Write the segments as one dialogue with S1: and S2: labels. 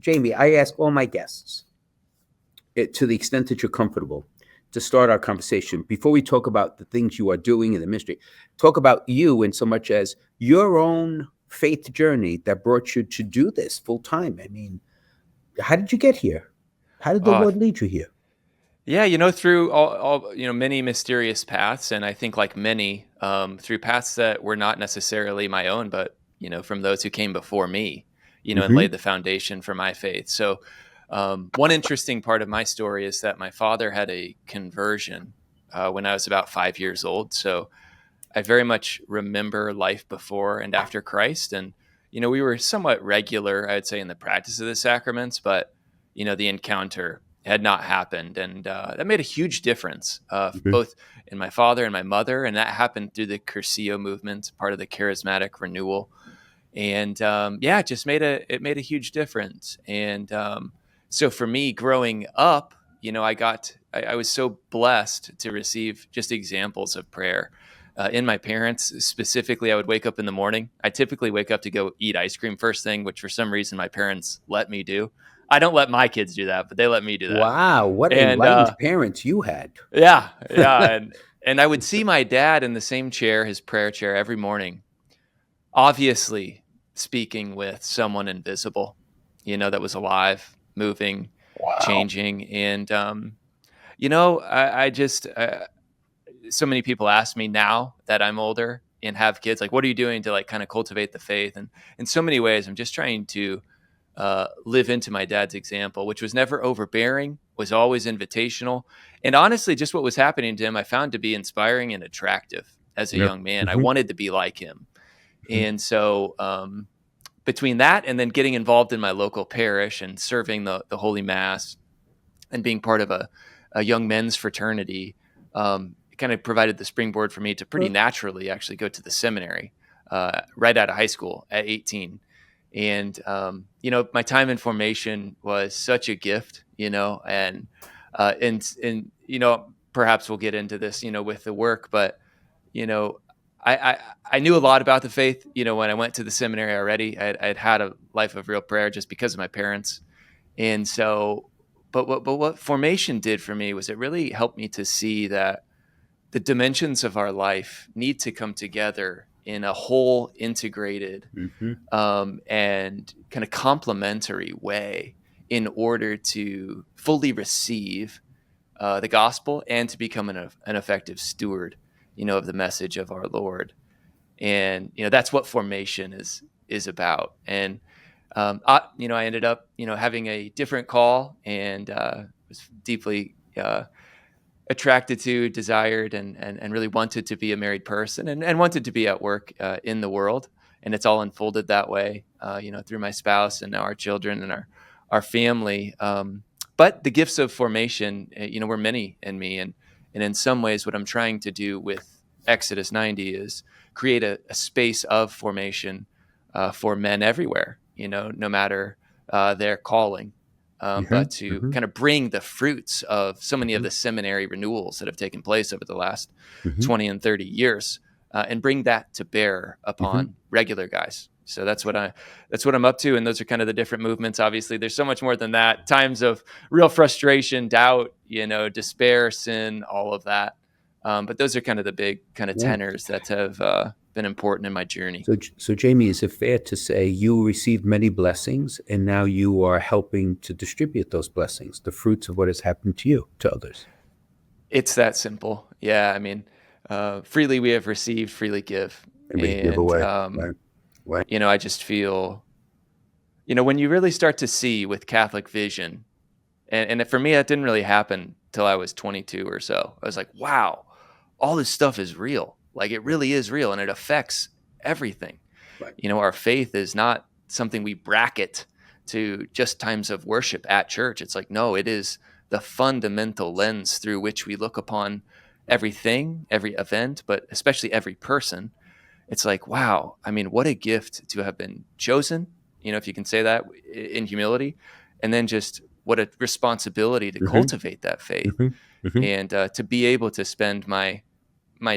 S1: Jamie, I ask all my guests, to the extent that you're comfortable, to start our conversation before we talk about the things you are doing in the ministry. Talk about you in so much as your own faith journey that brought you to do this full time. I mean, how did you get here? How did the
S2: Uh,
S1: Lord lead you here?
S2: yeah, through many mysterious paths, and I think like many, through paths that were not necessarily my own, but from those who came before me, and
S1: Hmm.
S2: laid the foundation for my faith. So, one interesting part of my story is that my father had a conversion when I was about 5 years old. So I very much remember life before and after Christ, and we were somewhat regular, I would say, in the practice of the sacraments, but the encounter had not happened, and that made a huge difference,
S1: Hmm.
S2: both in my father and my mother, and that happened through the Cursillo movement, part of the charismatic renewal, and yeah, it made a huge difference, and so for me, growing up, I was so blessed to receive just examples of prayer. In my parents, specifically, I would wake up in the morning. I typically wake up to go eat ice cream first thing, which for some reason my parents let me do. I don't let my kids do that, but they let me do that.
S1: Wow, what
S2: And
S1: enlightened parents you had.
S2: yeah, yeah, and I would see my dad in the same chair, his prayer chair, every morning, obviously speaking with someone invisible, that was alive, moving,
S1: Wow.
S2: changing, and I just so many people ask me now that I'm older and have kids, like, what are you doing to like kind of cultivate the faith? And in so many ways, I'm just trying to live into my dad's example, which was never overbearing, was always invitational. And honestly, just what was happening to him, I found to be inspiring and attractive as a
S1: Yeah.
S2: young man. I
S1: Hmm.
S2: wanted to be like him. And so, between that and then getting involved in my local parish and serving the Holy Mass and being part of a young men's fraternity, it kind of provided the springboard for me to pretty naturally actually go to the seminary right out of high school at 18. And, my time in formation was such a gift, perhaps we'll get into this, with the work, but, you know, I knew a lot about the faith, when I went to the seminary already. I'd had a life of real prayer just because of my parents. And so, but what formation did for me was it really helped me to see that the dimensions of our life need to come together in a whole integrated
S1: Hmm.
S2: and kind of complementary way in order to fully receive the gospel and to become an effective steward, of the message of our Lord. And that's what formation is about. And I ended up having a different call, and was deeply attracted to, desired, and really wanted to be a married person, and wanted to be at work in the world. And it's all unfolded that way, through my spouse and now our children and our family. But the gifts of formation, were many in me, and in some ways, what I'm trying to do with Exodus 90 is create a space of formation for men everywhere, no matter their calling,
S1: Hmm.
S2: but to
S1: Hmm.
S2: kind of bring the fruits of so many of the seminary renewals that have taken place over the last
S1: Hmm.
S2: 20 and 30 years, and bring that to bear
S1: Hmm.
S2: upon regular guys. So that's what I'm up to. And those are kind of the different movements. Obviously, there's so much more than that. Times of real frustration, doubt, despair, sin, all of that. But those are kind of the big kind of
S1: Yeah.
S2: tenors that have been important in my journey.
S1: So, Jamie, is it fair to say you received many blessings and now you are helping to distribute those blessings, the fruits of what has happened to you, to others?
S2: It's that simple. Yeah. I mean, freely we have received, freely give.
S1: And we give
S2: And,
S1: away, right? Right.
S2: I just feel, when you really start to see with Catholic vision, and for me, that didn't really happen till I was 22 or so. I was like, wow, all this stuff is real. Like it really is real, and it affects everything.
S1: Right.
S2: Our faith is not something we bracket to just times of worship at church. It's like, no, it is the fundamental lens through which we look upon everything, every event, but especially every person. It's like, wow, I mean, what a gift to have been chosen, if you can say that in humility, and then just what a responsibility to
S1: Hmm.
S2: cultivate that faith,
S1: Hmm. Hmm.
S2: and to be able to spend my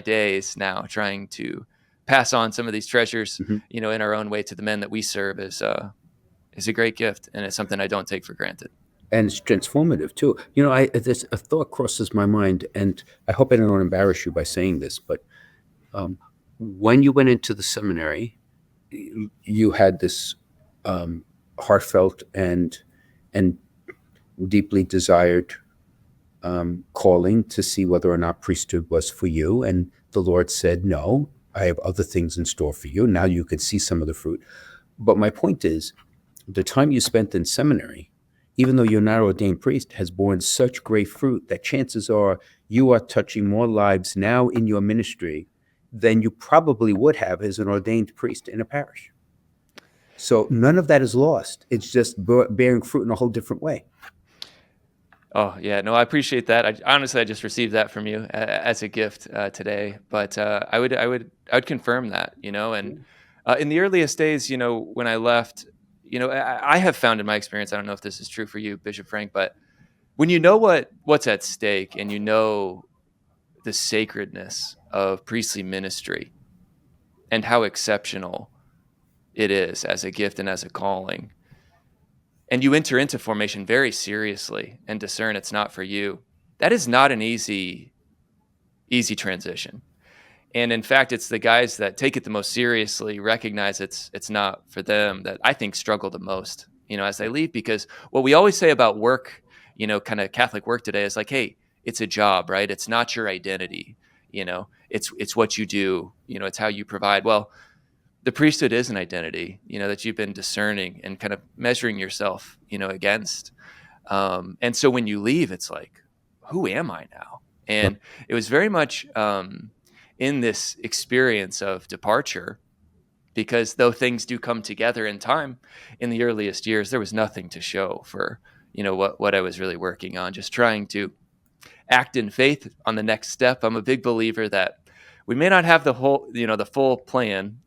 S2: days now trying to pass on some of these treasures,
S1: Hmm.
S2: in our own way to the men that we serve is a great gift, and it's something I don't take for granted.
S1: And it's transformative too. There's a thought crosses my mind, and I hope I don't embarrass you by saying this, but when you went into the seminary, you had this heartfelt and deeply desired calling to see whether or not priesthood was for you, and the Lord said, "No, I have other things in store for you." Now you could see some of the fruit. But my point is, the time you spent in seminary, even though you're not an ordained priest, has borne such great fruit that chances are you are touching more lives now in your ministry than you probably would have as an ordained priest in a parish. So none of that is lost. It's just bearing fruit in a whole different way.
S2: Oh yeah, no, I appreciate that. I just received that from you as a gift today. But I would confirm that, and in the earliest days, when I left, I have found in my experience, I don't know if this is true for you, Bishop Frank, but when you know what's at stake and you know the sacredness of priestly ministry and how exceptional it is as a gift and as a calling, and you enter into formation very seriously and discern it's not for you, that is not an easy transition. And in fact, it's the guys that take it the most seriously, recognize it's not for them, that I think struggle the most, as they leave. Because what we always say about work, kind of Catholic work today is like, hey, it's a job, right? It's not your identity. It's what you do. It's how you provide. Well, the priesthood is an identity, that you've been discerning and kind of measuring yourself, against. And so when you leave, it's like, who am I now? And it was very much in this experience of departure, because though things do come together in time, in the earliest years, there was nothing to show for, what I was really working on, just trying to act in faith on the next step. I'm a big believer that we may not have the full plan,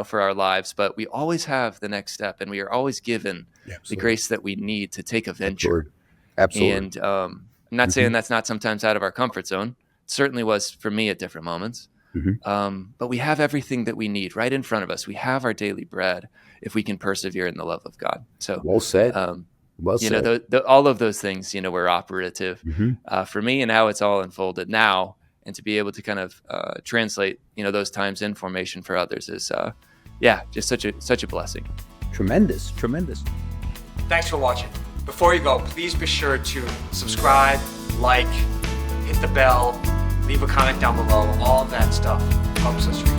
S2: for our lives, but we always have the next step, and we are always given the grace that we need to take a venture.
S1: Absolutely.
S2: And I'm not saying that's not sometimes out of our comfort zone. It certainly was for me at different moments. But we have everything that we need right in front of us. We have our daily bread if we can persevere in the love of God. So
S1: well said. Well said.
S2: All of those things, were operative for me, and how it's all unfolded now. And to be able to kind of translate, those times in formation for others is, just such a blessing.
S1: Tremendous.
S3: Thanks for watching. Before you go, please be sure to subscribe, like, hit the bell, leave a comment down below. All of that stuff helps us reach